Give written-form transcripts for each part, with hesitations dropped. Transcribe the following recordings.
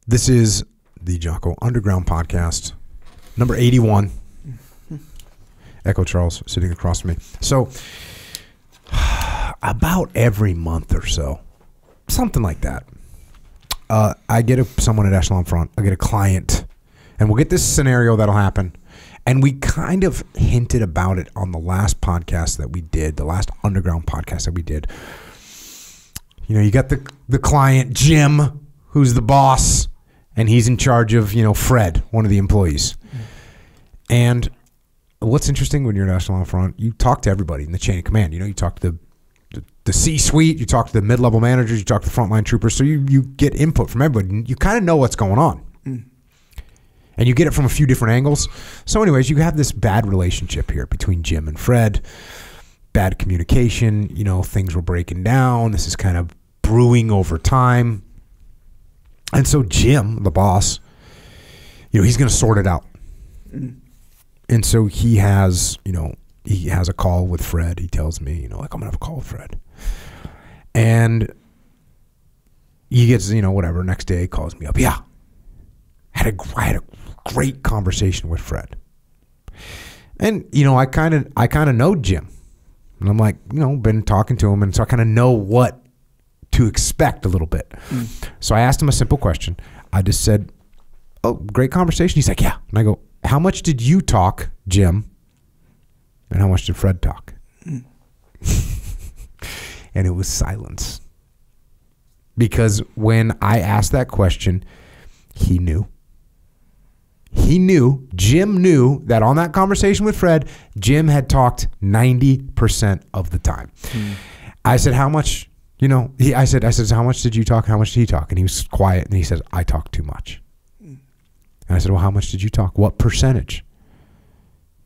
This is the Jocko Underground Podcast, number 81. Echo Charles sitting across from me. So, about every month or so, something like that, I get someone at Echelon Front, I get a client, and we'll get this scenario that'll happen. And we kind of hinted about it on the last podcast that we did, the last Underground podcast that we did. You know, you got the client, Jim, who's the boss, and he's in charge of, Fred, one of the employees. And what's interesting when you're at Echelon Front, you talk to everybody in the chain of command. You talk to the C-suite, you talk to the mid-level managers, you talk to the frontline troopers, so you get input from everybody. You kind of know what's going on. And you get it from a few different angles. So anyways, you have this bad relationship here between Jim and Fred. Bad communication, things were breaking down. This is kind of brewing over time. And so Jim, the boss, he's going to sort it out. And so he has a call with Fred. He tells me, I'm going to have a call with Fred. And he gets, whatever, next day he calls me up. Yeah. I had a great conversation with Fred. And, I kind of know Jim. And I'm like, been talking to him. And so I kind of know what to expect a little bit. So I asked him a simple question. I just said, oh, great conversation. He's like, yeah. And I go, how much did you talk, Jim? And how much did Fred talk? And it was silence. Because when I asked that question, he knew. Jim knew that on that conversation with Fred, Jim had talked 90% of the time. I said, how much, I said, how much did you talk? How much did he talk? And he was quiet and he said, I talk too much. And I said, well, how much did you talk? What percentage?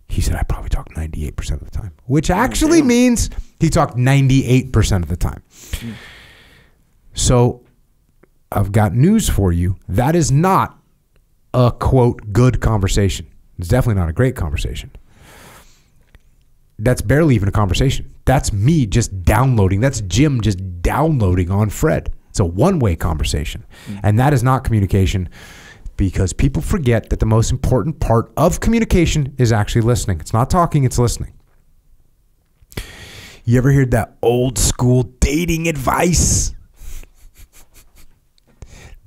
He said, I probably talked 98% of the time, which actually means he talked 98% of the time. So I've got news for you. That is not a, quote, good conversation. It's definitely not a great conversation. That's barely even a conversation. That's me just downloading. That's Jim just downloading on Fred. It's a one-way conversation. And that is not communication, because people forget that the most important part of communication is actually listening. It's not talking, it's listening. You ever heard that old school dating advice?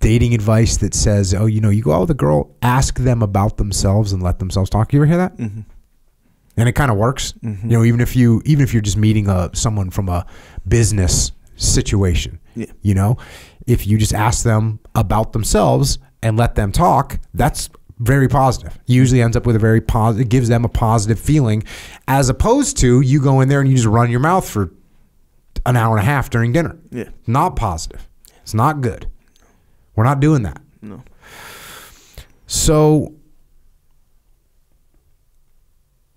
Dating advice that says, oh, you go out with a girl, ask them about themselves and let themselves talk. You ever hear that? And it kind of works. Even if you're just meeting someone from a business situation, if you just ask them about themselves and let them talk, that's very positive. Usually ends up with a very positive, gives them a positive feeling, as opposed to you go in there and you just run your mouth for an hour and a half during dinner. Not positive. It's not good. We're not doing that. No. So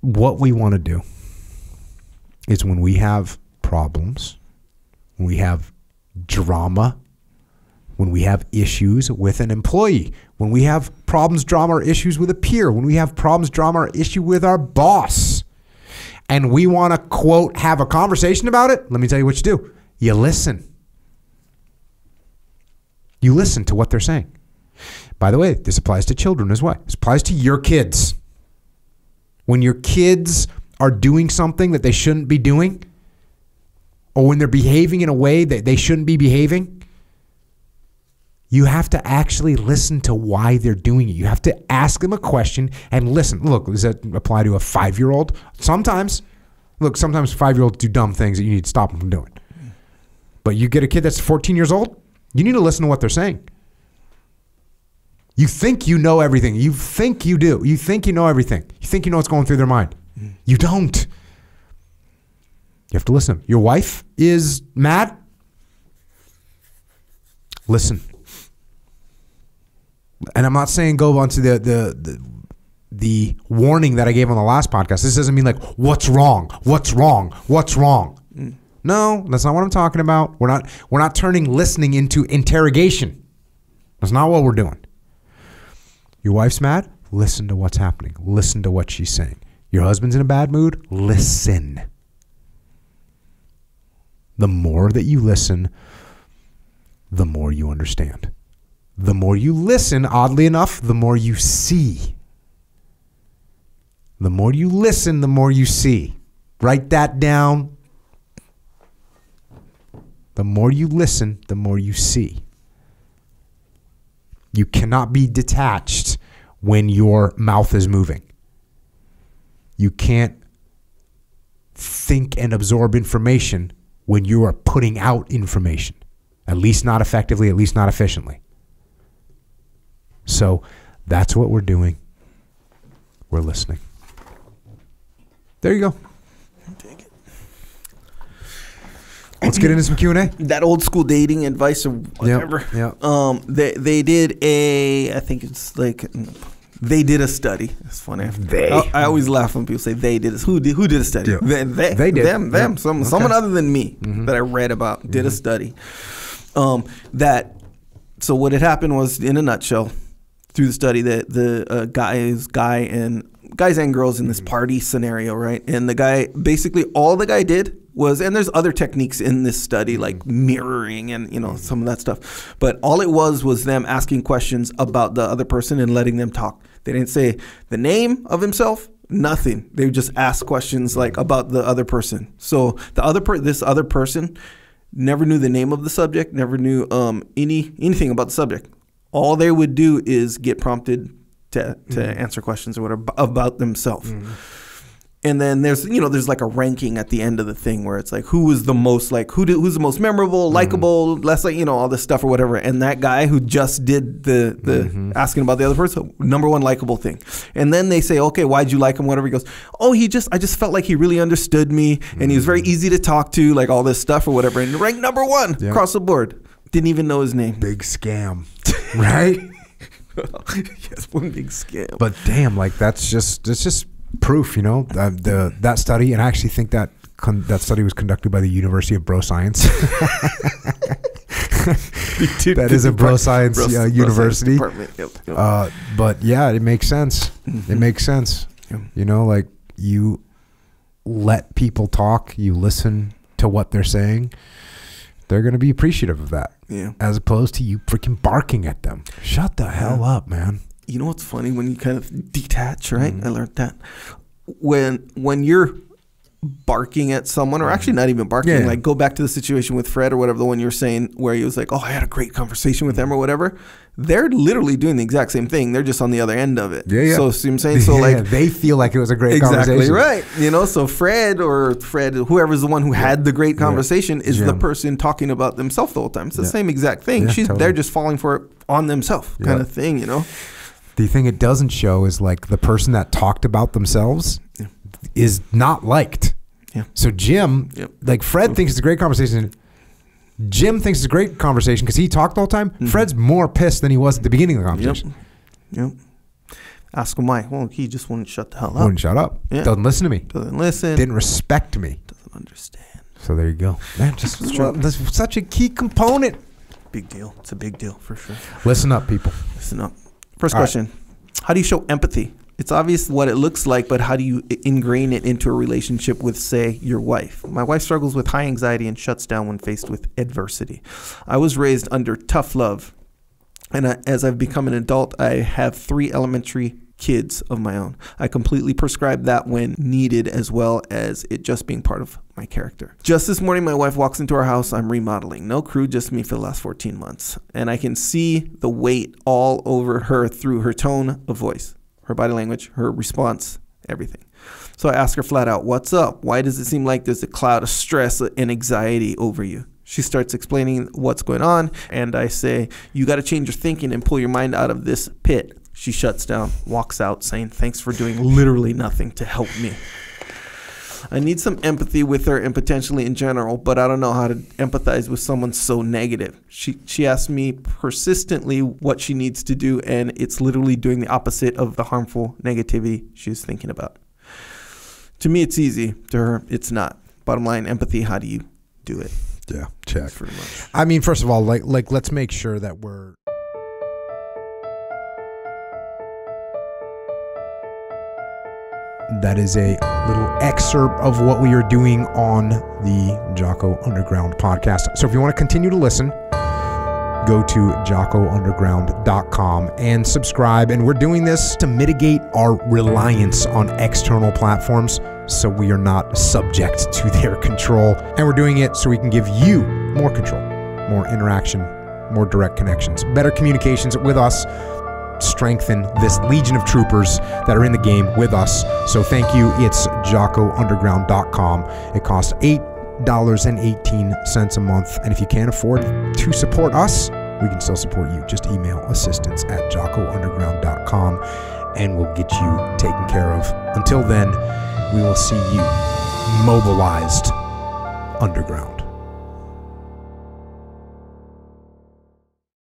what we want to do is, when we have problems, when we have drama, when we have issues with an employee, when we have problems, drama, or issues with a peer, when we have problems, drama, or issue with our boss, and we want to, quote, have a conversation about it, let me tell you what you do. You listen. You listen to what they're saying. By the way, this applies to children as well. This applies to your kids. When your kids are doing something that they shouldn't be doing, or when they're behaving in a way that they shouldn't be behaving, you have to actually listen to why they're doing it. You have to ask them a question and listen. Look, does that apply to a 5-year-old? Sometimes. Look, sometimes 5-year-olds do dumb things that you need to stop them from doing. But you get a kid that's 14 years old, you need to listen to what they're saying. You think you know everything. You think you do. You think you know everything. You think you know what's going through their mind. You don't. You have to listen. Your wife is mad? Listen. And I'm not saying go on to the warning that I gave on the last podcast. This doesn't mean like, what's wrong? What's wrong? What's wrong? No, that's not what I'm talking about. We're not turning listening into interrogation. That's not what we're doing. Your wife's mad? Listen to what's happening. Listen to what she's saying. Your husband's in a bad mood? Listen. The more that you listen, the more you understand. The more you listen, oddly enough, the more you see. The more you listen, the more you see. Write that down. The more you listen, the more you see. You cannot be detached when your mouth is moving. You can't think and absorb information when you are putting out information. At least not effectively, at least not efficiently. So that's what we're doing. We're listening. There you go. Take it. Let's get into some Q&A. That old school dating advice or whatever. Yep. They did I think it's like, they did a study. It's funny. I always laugh when people say they did this. Who did a study? Yeah. They did. Them. Yeah. Someone other than me that I read about did a study. So what had happened was, in a nutshell, through the study, that the guys and girls in this party scenario, right? And the guy, basically all the guy did was, and there's other techniques in this study like mirroring and some of that stuff, but all it was them asking questions about the other person and letting them talk. They didn't say the name of himself, nothing. They would just ask questions like about the other person. So this other person never knew the name of the subject, never knew anything about the subject. All they would do is get prompted to answer questions or whatever about themselves. And then there's like a ranking at the end of the thing where it's like who's the most memorable, likable, less like all this stuff or whatever. And that guy who just did the asking about the other person, number one likable thing. And then they say, okay, why'd you like him? Whatever. He goes, oh, I just felt like he really understood me and he was very easy to talk to, like all this stuff or whatever. And ranked number one across the board. Didn't even know his name. Big scam, right? Yes, one big scam. But damn, like that's just proof, that study, and I actually think that study was conducted by the University of Bro Science. That is a bro science university. Yep. But yeah, it makes sense. It makes sense. Like you let people talk, you listen to what they're saying. They're going to be appreciative of that. Yeah. As opposed to you freaking barking at them. Shut the hell up, man. You know what's funny? When you kind of detach, right? I learned that. When you're barking at someone, or actually not even barking, like go back to the situation with Fred or whatever, the one you were saying where he was like, oh, I had a great conversation with them or whatever. They're literally doing the exact same thing. They're just on the other end of it. Yeah. So see what I'm saying? So like they feel like it was a great conversation. Exactly right. So Fred, whoever's the one who had the great conversation is the person talking about themselves the whole time. It's the same exact thing. They're just falling for it on themselves kind of thing, The thing it doesn't show is like the person that talked about themselves is not liked. Yeah. So Jim, like Fred thinks it's a great conversation. Jim thinks it's a great conversation because he talked the whole time. Fred's more pissed than he was at the beginning of the conversation. Yep. Ask him why. Well, he just wouldn't shut the hell up. Wouldn't shut up. Yeah. Doesn't listen to me. Doesn't listen. Didn't respect me. Doesn't understand. So there you go. Man, that's such a key component. Big deal. It's a big deal for sure. Listen up, people. Listen up. First question. How do you show empathy? It's obvious what it looks like, but how do you ingrain it into a relationship with, say, your wife? My wife struggles with high anxiety and shuts down when faced with adversity. I was raised under tough love, and as I've become an adult, I have 3 elementary kids of my own. I completely prescribe that when needed, as well as it just being part of my character. Just this morning, my wife walks into our house. I'm remodeling. No crew, just me for the last 14 months. And I can see the weight all over her through her tone of voice, her body language, her response, everything. So I ask her flat out, what's up? Why does it seem like there's a cloud of stress and anxiety over you? She starts explaining what's going on, and I say, you got to change your thinking and pull your mind out of this pit. She shuts down, walks out, saying, thanks for doing literally nothing to help me. I need some empathy with her and potentially in general, but I don't know how to empathize with someone so negative. She asks me persistently what she needs to do, and it's literally doing the opposite of the harmful negativity she's thinking about. To me, it's easy. To her, it's not. Bottom line, empathy, how do you do it? Yeah, check. I mean, first of all, like let's make sure that we're... That is a little excerpt of what we are doing on the Jocko Underground podcast. So if you want to continue to listen, go to JockoUnderground.com and subscribe. And we're doing this to mitigate our reliance on external platforms so we are not subject to their control. And we're doing it so we can give you more control, more interaction, more direct connections, better communications with us, strengthen this legion of troopers that are in the game with us. So thank you. It's JockoUnderground.com. It costs $8.18 a month. And if you can't afford to support us, we can still support you. Just email assistance@JockoUnderground.com and we'll get you taken care of. Until then, we will see you mobilized underground.